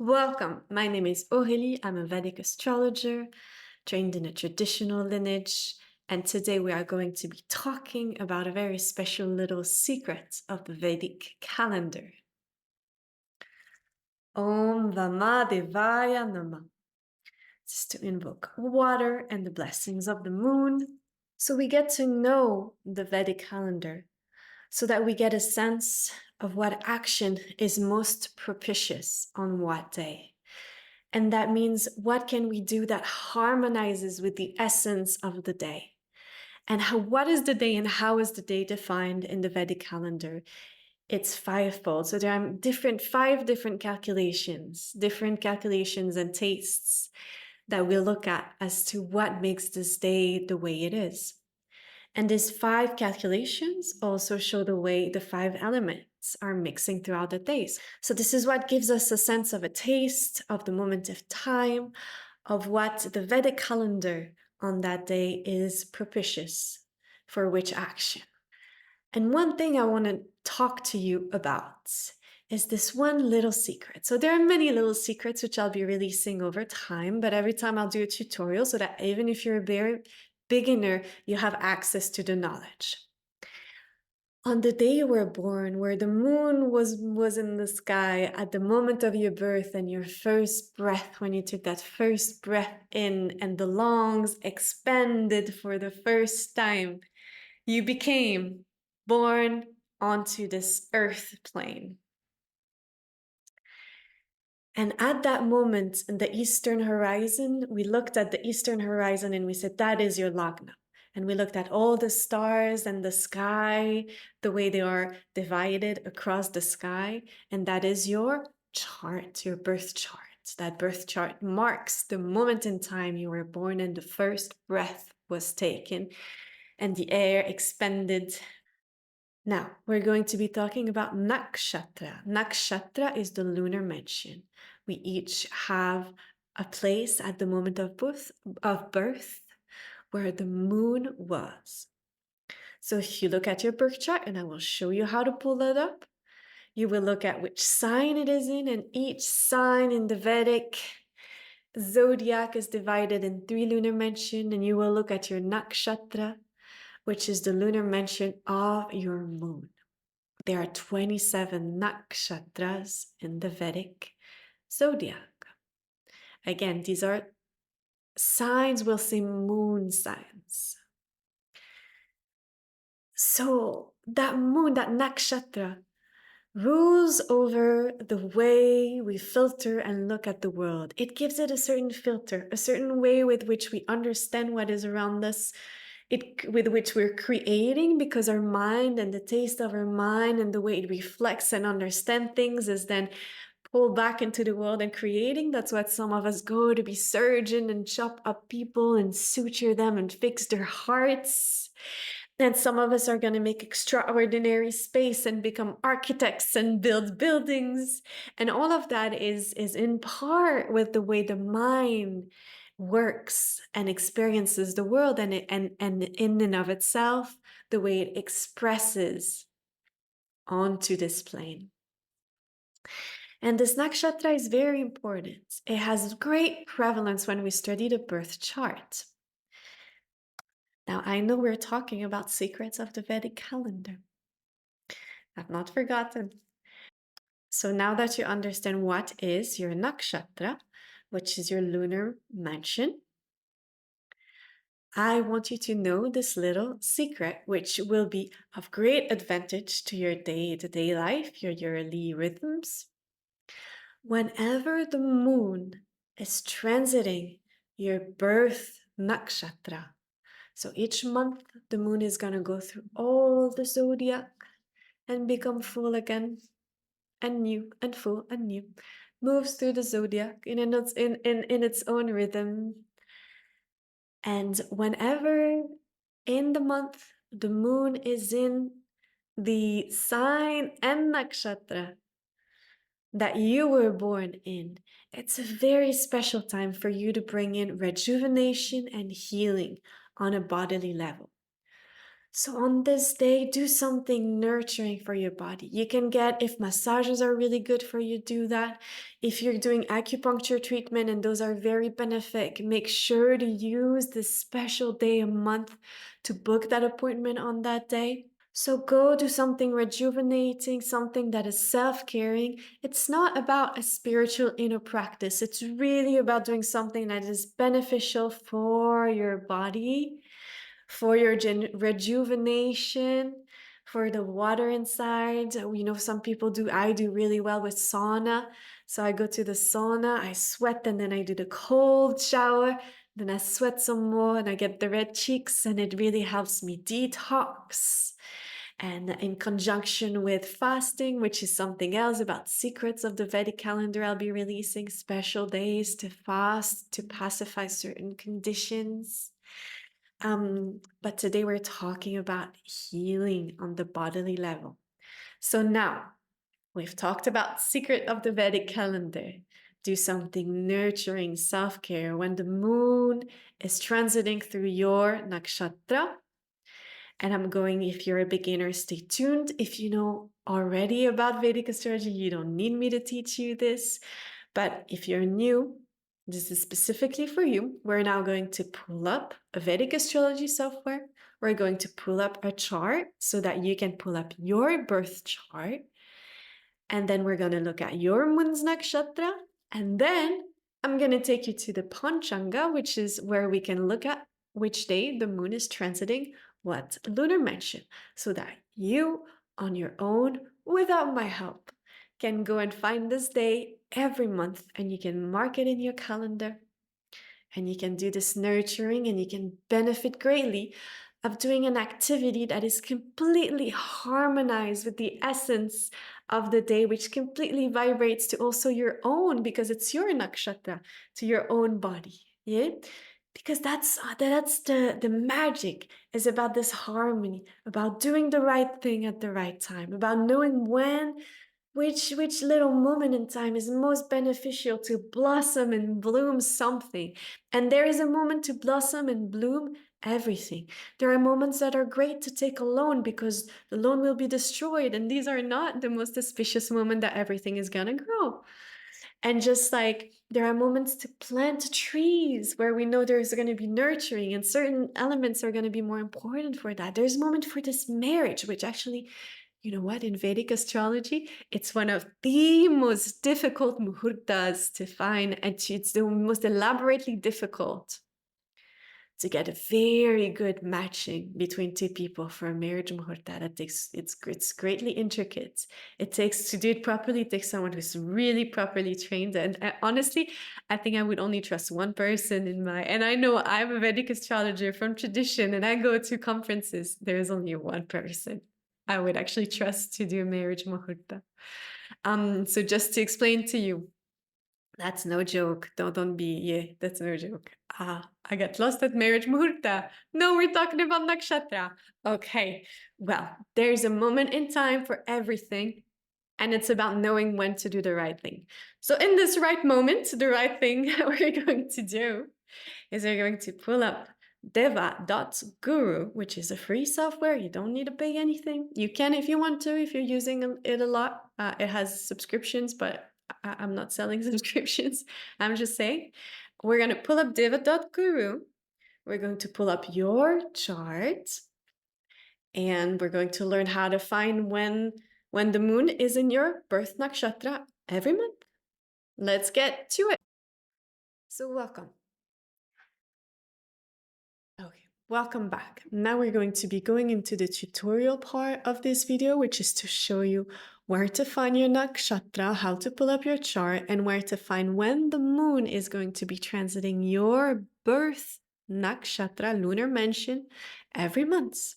Welcome. My name is Aurélie. I'm a Vedic astrologer trained in a traditional lineage. And today we are going to be talking about a very special little secret of the Vedic calendar. Om Vamadevaya Nama. This is to invoke water and the blessings of the moon. So we get to know the Vedic calendar so that we get a sense of what action is most propitious on what day. And that means what can we do that harmonizes with the essence of the day? And what is the day and how is the day defined in the Vedic calendar? It's fivefold. So there are five different calculations and tastes that we look at as to what makes this day the way it is. And these five calculations also show the way the five elements are mixing throughout the days. So this is what gives us a sense of a taste of the moment of time, of what the Vedic calendar on that day is propitious for which action. And one thing I want to talk to you about is this one little secret. So there are many little secrets which I'll be releasing over time, but every time I'll do a tutorial so that even if you're a very beginner, you have access to the knowledge. On the day you were born, where the moon was in the sky at the moment of your birth and your first breath, when you took that first breath in and the lungs expanded for the first time, you became born onto this earth plane. And at that moment in the eastern horizon, we looked at the eastern horizon and we said, that is your lagna. And we looked at all the stars and the sky, the way they are divided across the sky. And that is your chart, your birth chart. That birth chart marks the moment in time you were born and the first breath was taken and the air expanded. Now, we're going to be talking about Nakshatra. Nakshatra is the lunar mention. We each have a place at the moment of birth where the moon was. So if you look at your birth chart, and I will show you how to pull it up, you will look at which sign it is in, and each sign in the Vedic zodiac is divided in 3 lunar mention, and you will look at your Nakshatra, which is the lunar mention of your moon. There are 27 nakshatras in the Vedic zodiac. Again, these are signs, we'll say moon signs. So that moon, that nakshatra, rules over the way we filter and look at the world. It gives it a certain filter, a certain way with which we understand what is around us, with which we're creating, because our mind and the taste of our mind and the way it reflects and understands things is then pulled back into the world and creating. That's what some of us go to be surgeon and chop up people and suture them and fix their hearts. And some of us are going to make extraordinary space and become architects and build buildings. And all of that is in part with the way the mind works and experiences the world, and in and of itself, the way it expresses onto this plane. And this nakshatra is very important. It has great prevalence when we study the birth chart. Now, I know we're talking about secrets of the Vedic calendar. I've not forgotten. So now that you understand what is your nakshatra, which is your lunar mansion, I want you to know this little secret, which will be of great advantage to your day-to-day life, your yearly rhythms. Whenever the moon is transiting your birth nakshatra, so each month the moon is going to go through all the zodiac and become full again and new and full and new, moves through the zodiac in its own rhythm. And whenever in the month the moon is in the sign and nakshatra that you were born in, it's a very special time for you to bring in rejuvenation and healing on a bodily level. So on this day, do something nurturing for your body. You can get, if massages are really good for you, do that. If you're doing acupuncture treatment and those are very benefic, make sure to use this special day a month to book that appointment on that day. So go do something rejuvenating, something that is self-caring. It's not about a spiritual inner practice. It's really about doing something that is beneficial for your body, for your rejuvenation, for the water inside. We know some people do, I do really well with sauna. So I go to the sauna, I sweat, and then I do the cold shower. Then I sweat some more and I get the red cheeks, and it really helps me detox. And in conjunction with fasting, which is something else about secrets of the Vedic calendar, I'll be releasing special days to fast to pacify certain conditions. But today we're talking about healing on the bodily level. So now we've talked about secret of the Vedic calendar. Do something nurturing, self-care when the moon is transiting through your nakshatra. And I'm going, if you're a beginner, stay tuned. If you know already about Vedic astrology, you don't need me to teach you this. But if you're new, this is specifically for you. We're now going to pull up a Vedic astrology software. We're going to pull up a chart so that you can pull up your birth chart. And then we're going to look at your moon's nakshatra. And then I'm going to take you to the Panchanga, which is where we can look at which day the moon is transiting what lunar mention, so that you, on your own, without my help, can go and find this day every month, and you can mark it in your calendar, and you can do this nurturing, and you can benefit greatly of doing an activity that is completely harmonized with the essence of the day, which completely vibrates to also your own, because it's your nakshatra, to your own body. Yeah, because that's the magic, is about this harmony, about doing the right thing at the right time, about knowing when, which little moment in time is most beneficial to blossom and bloom something. And there is a moment to blossom and bloom everything. There are moments that are great to take alone because the loan will be destroyed, and these are not the most auspicious moment that everything is gonna grow. And just like there are moments to plant trees where we know there's going to be nurturing and certain elements are going to be more important for that. There's a moment for this marriage, which actually, you know what, in Vedic astrology, it's one of the most difficult muhurtas to find, and it's the most elaborately difficult to get a very good matching between two people for a marriage muhurta. That takes, it's greatly intricate. It takes, to do it properly, it takes someone who's really properly trained. And honestly, I think I would only trust one person in my, and I know I'm a Vedic astrologer from tradition and I go to conferences. There's only one person I would actually trust to do a marriage muhurta. So just to explain to you, that's no joke. Don't be, yeah, that's no joke. I got lost at marriage muhurta. No, we're talking about nakshatra. Okay, well, there's a moment in time for everything, and it's about knowing when to do the right thing. So in this right moment, the right thing that we're going to do is we're going to pull up deva.guru, which is a free software. You don't need to pay anything. You can if you want to, if you're using it a lot. It has subscriptions, but I'm not selling subscriptions. I'm just saying. We're going to pull up deva.guru. We're going to pull up your chart. And we're going to learn how to find when the moon is in your birth nakshatra every month. Let's get to it. So welcome. Okay, welcome back. Now we're going to be going into the tutorial part of this video, which is to show you where to find your nakshatra, how to pull up your chart, and where to find when the moon is going to be transiting your birth nakshatra, lunar mention, every month.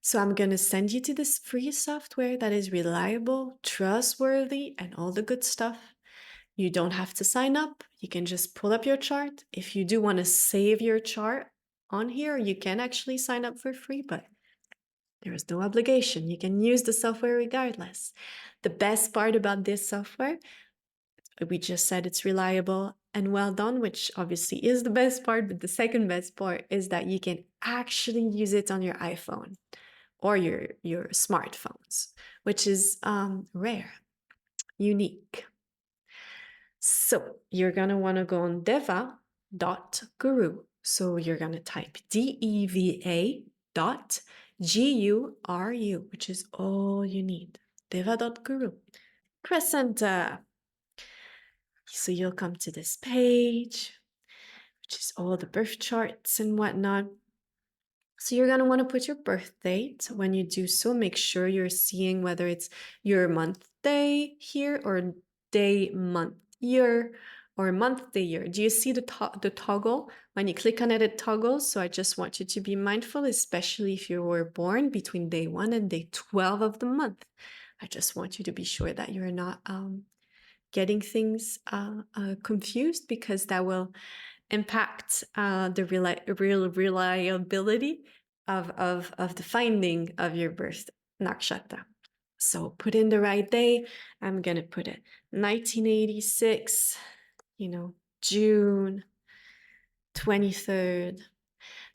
So I'm going to send you to this free software that is reliable, trustworthy, and all the good stuff. You don't have to sign up. You can just pull up your chart. If you do want to save your chart on here, you can actually sign up for free, but there is no obligation. You can use the software regardless. The best part about this software, we just said it's reliable and well done, which obviously is the best part, but the second best part is that you can actually use it on your iPhone or your smartphones, which is rare, unique. So you're going to want to go on deva.guru. So you're going to type DEVA.GURU, which is all you need. Deva.guru. Press enter. So you'll come to this page, which is all the birth charts and whatnot. So you're going to want to put your birth date. When you do so, make sure you're seeing whether it's your month day here or day month year or month day year. Do you see the toggle? When you click on it, it toggles. So I just want you to be mindful, especially if you were born between day 1 and day 12 of the month. I just want you to be sure that you're not getting things confused, because that will impact the reliability of the finding of your birth nakshatra. So put in the right day. I'm going to put it 1986, June 23rd.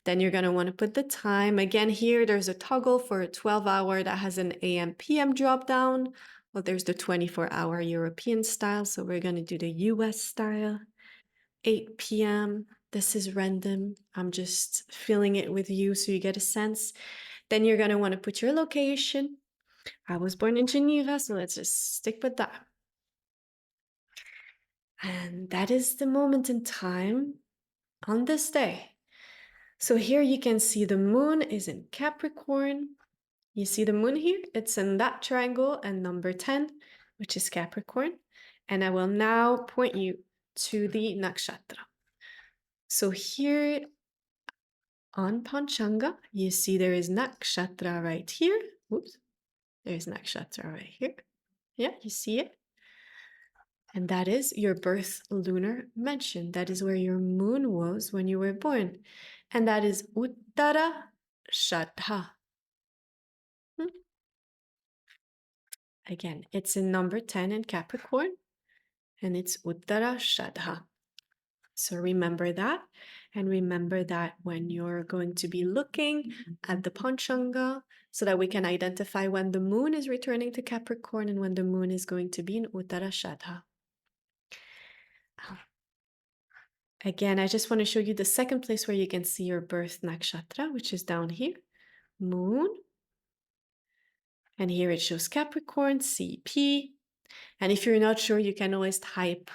Then you're going to want to put the time. Again, here there's a toggle for a 12-hour that has an AM PM drop down. Well, there's the 24-hour European style, so we're going to do the US style. 8 p.m. This is random. I'm just filling it with you so you get a sense. Then you're going to want to put your location. I was born in Geneva, so let's just stick with that. And that is the moment in time on this day. So here you can see the moon is in Capricorn. You see the moon here? It's in that triangle and number 10, which is Capricorn. And I will now point you to the nakshatra. So here on Panchanga, you see there is nakshatra right here. Oops, there's nakshatra right here. Yeah, you see it? And that is your birth lunar mention. That is where your moon was when you were born. And that is Uttara Shadha. Again, it's in number 10 in Capricorn, and it's Uttara Shadha. So remember that, and remember that when you're going to be looking at the Panchanga, so that we can identify when the moon is returning to Capricorn and when the moon is going to be in Uttara Shadha. Again, I just want to show you the second place where you can see your birth nakshatra, which is down here, moon. And here it shows Capricorn, CP. And if you're not sure, you can always type,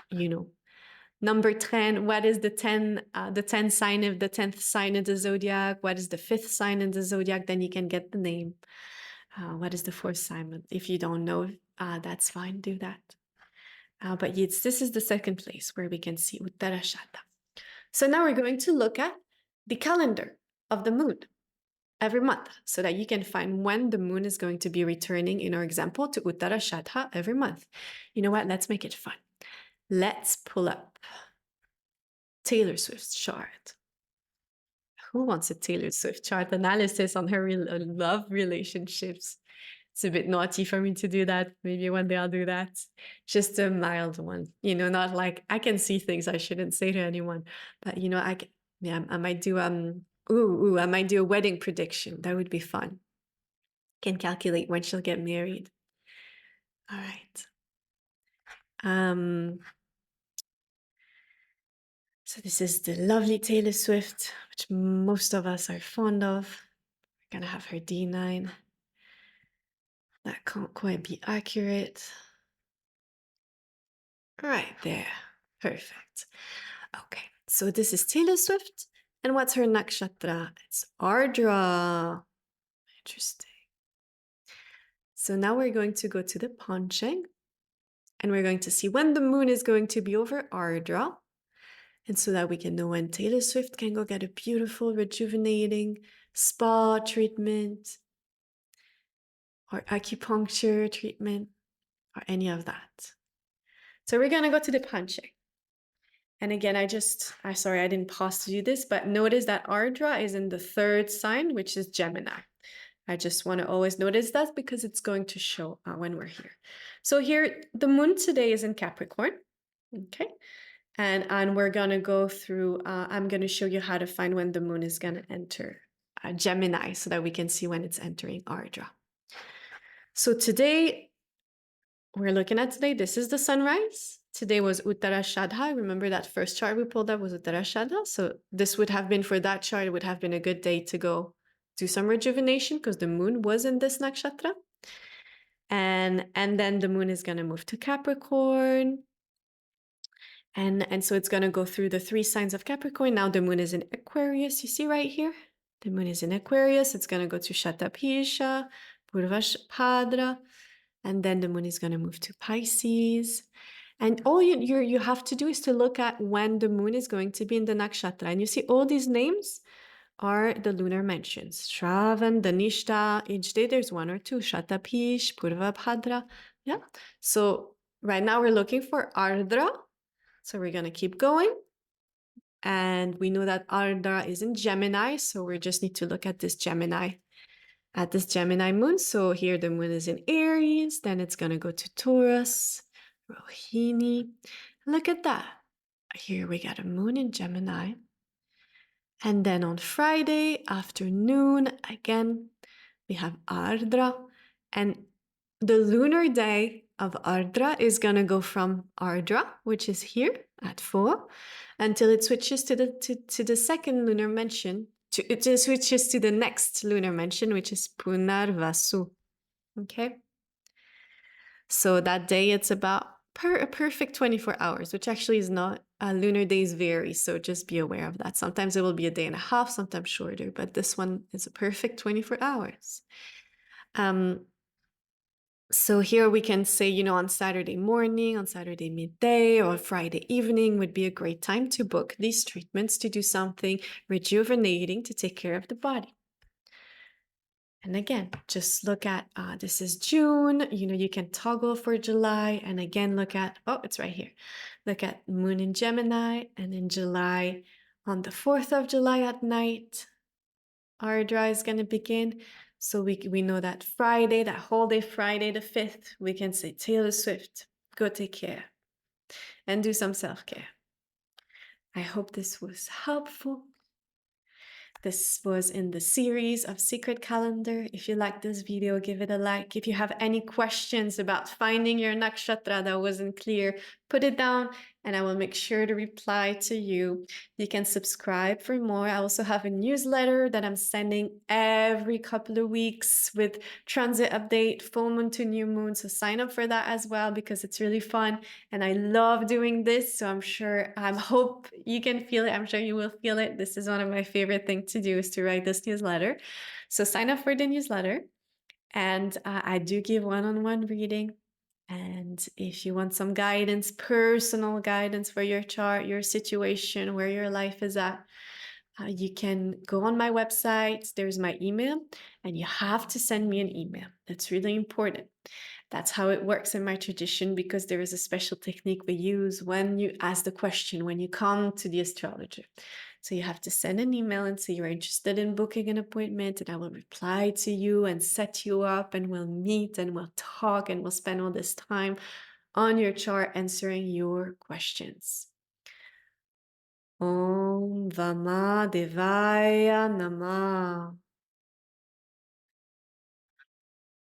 number 10, what is the 10th sign of the 10th sign in the zodiac? What is the 5th sign in the zodiac? Then you can get the name. What is the 4th sign? If you don't know, that's fine, do that. But this is the second place where we can see Uttara Shadha. So now we're going to look at the calendar of the moon every month, so that you can find when the moon is going to be returning, in our example, to Uttara Shadha every month. You know what? Let's make it fun. Let's pull up Taylor Swift's chart. Who wants a Taylor Swift chart analysis on her love relationships? It's a bit naughty for me to do that. Maybe one day I'll do that. Just a mild one, not like I can see things I shouldn't say to anyone, but I might do I might do a wedding prediction. That would be fun. Can calculate when she'll get married. All right. So this is the lovely Taylor Swift, which most of us are fond of. We're gonna have her D9. That can't quite be accurate. Right there. Perfect. Okay, so this is Taylor Swift. And what's her nakshatra? It's Ardra. Interesting. So now we're going to go to the Panchang, and we're going to see when the moon is going to be over Ardra. And so that we can know when Taylor Swift can go get a beautiful, rejuvenating spa treatment or acupuncture treatment or any of that. So we're going to go to the Panchang. And again, sorry, I didn't pause to do this, but notice that Ardra is in the 3rd sign, which is Gemini. I just want to always notice that because it's going to show when we're here. So here, the moon today is in Capricorn. Okay. And we're going to go through, I'm going to show you how to find when the moon is going to enter Gemini so that we can see when it's entering Ardra. So today, we're looking at today, this is the sunrise. Today was Uttarashadha. Remember that first chart we pulled up was Uttarashadha. So this would have been, for that chart, it would have been a good day to go do some rejuvenation because the moon was in this nakshatra. And then the moon is going to move to Capricorn. And so it's going to go through the 3 signs of Capricorn. Now the moon is in Aquarius. You see right here? The moon is in Aquarius. It's going to go to Shatapisha, Purvabhadra, and then the moon is going to move to Pisces. And all you have to do is to look at when the moon is going to be in the nakshatra. And you see all these names are the lunar mentions. Shravan, Dhanishta, each day there's 1 or 2. Shatapish, Purvabhadra. Yeah. So right now we're looking for Ardra. So we're going to keep going. And we know that Ardra is in Gemini. So we just need to look at this Gemini moon. So here the moon is in Aries. Then it's going to go to Taurus, Rohini. Look at that. Here we got a moon in Gemini. And then on Friday afternoon, again, we have Ardra. And the lunar day of Ardra is going to go from Ardra, which is here at 4, until it switches to the second lunar mention. It switches to the next lunar mention, which is Punarvasu. Okay? So that day, it's about a perfect 24 hours, which actually is not. Lunar days vary, so just be aware of that. Sometimes it will be a day and a half, sometimes shorter, but this one is a perfect 24 hours. So here we can say, on Saturday morning, on Saturday midday, or Friday evening would be a great time to book these treatments to do something rejuvenating to take care of the body. And again, just look at, this is June, you can toggle for July, and again, look at, it's right here. Look at moon in Gemini, and in July, on the 4th of July at night, Ardra is going to begin. So we know that Friday, that whole day, Friday the 5th, we can say, Taylor Swift, go take care and do some self-care. I hope this was helpful. This was in the series of Secret Calendar. If you like this video, give it a like. If you have any questions about finding your nakshatra that wasn't clear, put it down and I will make sure to reply to you. You can subscribe for more. I also have a newsletter that I'm sending every couple of weeks with transit update, full moon to new moon. So sign up for that as well because it's really fun. And I love doing this. So I hope you can feel it. I'm sure you will feel it. This is one of my favorite things to do is to write this newsletter. So sign up for the newsletter. And I do give one-on-one reading. And if you want some guidance, personal guidance for your chart, your situation, where your life is at, you can go on my website. There's my email, and you have to send me an email. That's really important. That's how it works in my tradition because there is a special technique we use when you ask the question, when you come to the astrologer. So you have to send an email and say you're interested in booking an appointment, and I will reply to you and set you up, and we'll meet and we'll talk and we'll spend all this time on your chart answering your questions. Om Vama Devaya Namah.